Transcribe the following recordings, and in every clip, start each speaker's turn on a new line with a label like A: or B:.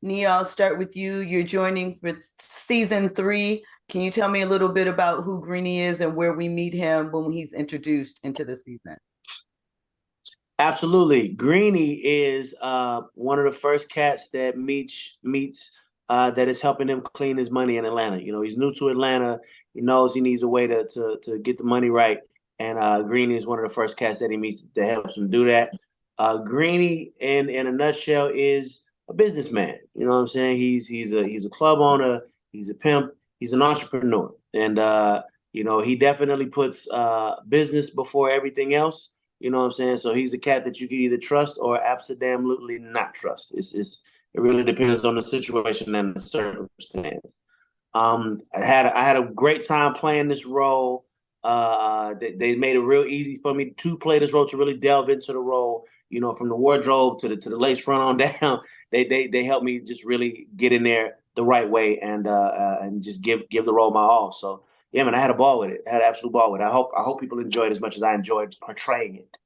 A: Nia, I'll start with you. You're joining for season three. Can you tell me a little bit about who Greeny is and where we meet him when he's introduced into the season?
B: Absolutely. Greeny is one of the first cats that meets that is helping him clean his money in Atlanta. You know, he's new to Atlanta. He knows he needs a way to get the money right. And Greeny is one of the first cats that he meets that helps him do that. Greeny, in a nutshell, is a businessman. You know what I'm saying? He's a club owner. He's a pimp. He's an entrepreneur, and he definitely puts business before everything else. You know what I'm saying? So he's a cat that you can either trust or absolutely not trust. It really depends on the situation and the circumstance. I had a great time playing this role. They made it real easy for me to play this role, to really delve into the role. You know, from the wardrobe to the lace front on down. They helped me just really get in there the right way and just give the role my all. So yeah, man, I had a ball with it. I had an absolute ball with it. I hope people enjoy it as much as I enjoyed portraying it.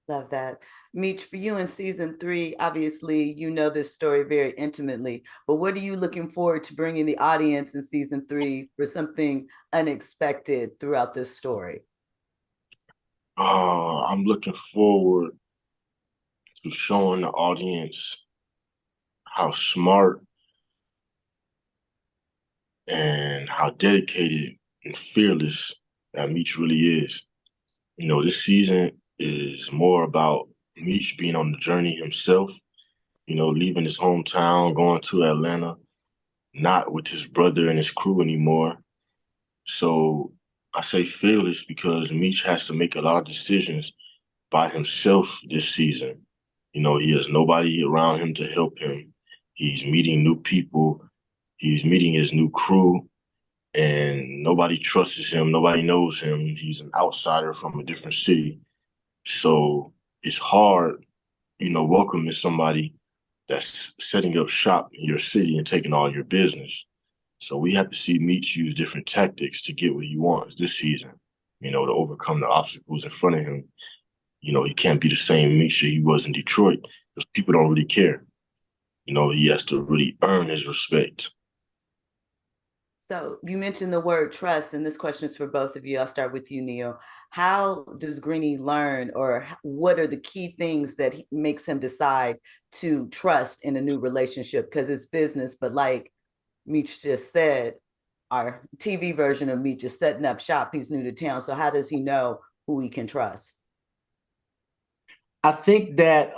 A: Love that. Meech, for you in season three, obviously you know this story very intimately, but what are you looking forward to bringing the audience in season three for something unexpected throughout this story?
C: I'm looking forward to showing the audience how smart and how dedicated and fearless that Meech really is. You know, this season is more about Meech being on the journey himself, leaving his hometown, going to Atlanta, not with his brother and his crew anymore. So I say fearless because Meech has to make a lot of decisions by himself this season. You know, he has nobody around him to help him. He's meeting new people. He's meeting his new crew, and nobody trusts him. Nobody knows him. He's an outsider from a different city. So it's hard, welcoming somebody that's setting up shop in your city and taking all your business. So we have to see Meech use different tactics to get what he wants this season, to overcome the obstacles in front of him. You know, he can't be the same Meech he was in Detroit because people don't really care. You know, he has to really earn his respect.
A: So you mentioned the word trust, and this question is for both of you. I'll start with you, Neil. How does Greeny learn, or what are the key things that makes him decide to trust in a new relationship? Because it's business, but like Meech just said, our TV version of Meech is setting up shop. He's new to town, so how does he know who he can trust?
B: I think that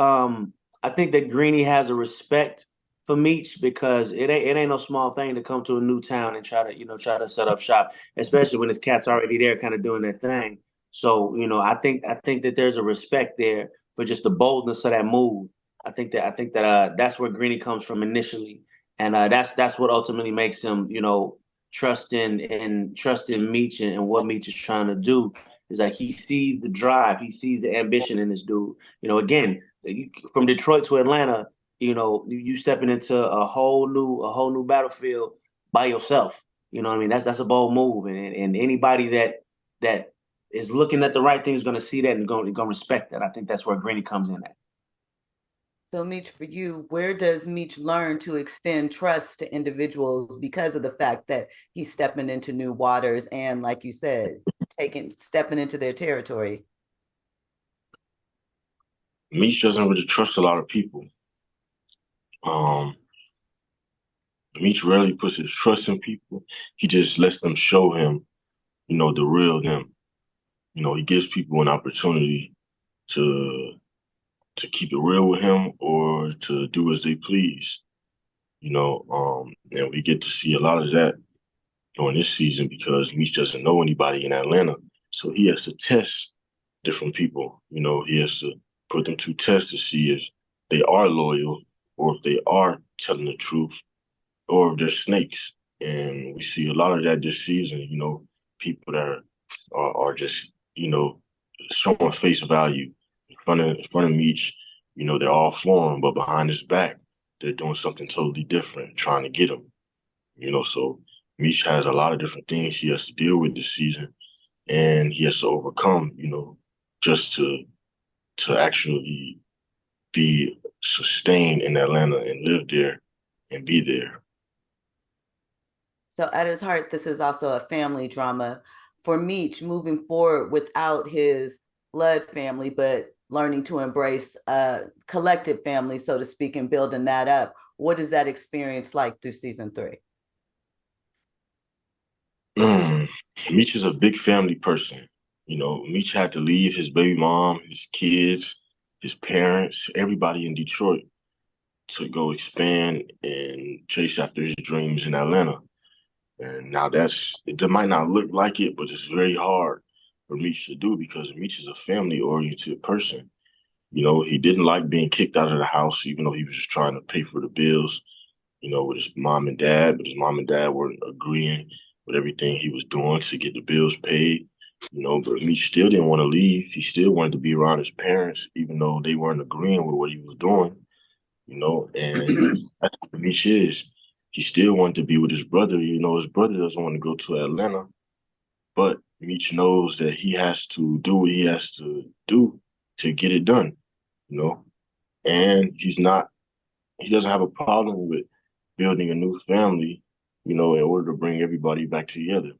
B: Greeny has a respect for Meech because it ain't no small thing to come to a new town and try to set up shop, especially when his cat's already there, kind of doing their thing. So I think that there's a respect there for just the boldness of that move. I think that that's where Greeny comes from initially, and that's what ultimately makes him trust in Meech and what Meech is trying to do. Is like he sees the drive, he sees the ambition in this dude. Again, from Detroit to Atlanta, you stepping into a whole new battlefield by yourself. You know what I mean? That's a bold move, and anybody that is looking at the right thing is going to see that and going to respect that. I think that's where Greeny comes in at.
A: So, Meech, for you, where does Meech learn to extend trust to individuals because of the fact that he's stepping into new waters and, like you said, stepping into their territory?
C: Meech doesn't really trust a lot of people. Um, Meech rarely puts his trust in people. He just lets them show him, the real them. You know, he gives people an opportunity to keep it real with him or to do as they please. And we get to see a lot of that during this season because Meech doesn't know anybody in Atlanta. So he has to test different people. You know, he has to put them to test to see if they are loyal or if they are telling the truth or if they're snakes. And we see a lot of that this season, people that are just, showing face value in front of Meech, they're all for him, but behind his back, they're doing something totally different, trying to get him. So Meech has a lot of different things he has to deal with this season, and he has to overcome, just to actually be sustained in Atlanta and live there and be there.
A: So at its heart, this is also a family drama. For Meech, moving forward without his blood family, but learning to embrace a collective family, so to speak, and building that up. What is that experience like through season 3?
C: Meech is a big family person. You know, Meech had to leave his baby mom, his kids, his parents, everybody in Detroit to go expand and chase after his dreams in Atlanta. And now that might not look like it, but it's very hard for Meech to do because Meech is a family-oriented person. You know, he didn't like being kicked out of the house, even though he was just trying to pay for the bills, you know, with his mom and dad, but his mom and dad weren't agreeing with everything he was doing to get the bills paid. You know, but Meech still didn't want to leave. He still wanted to be around his parents, even though they weren't agreeing with what he was doing, you know, and that's what Meech is. He still wanted to be with his brother. You know, his brother doesn't want to go to Atlanta, but Meech knows that he has to do what he has to do to get it done, you know, and he doesn't have a problem with building a new family, you know, in order to bring everybody back together.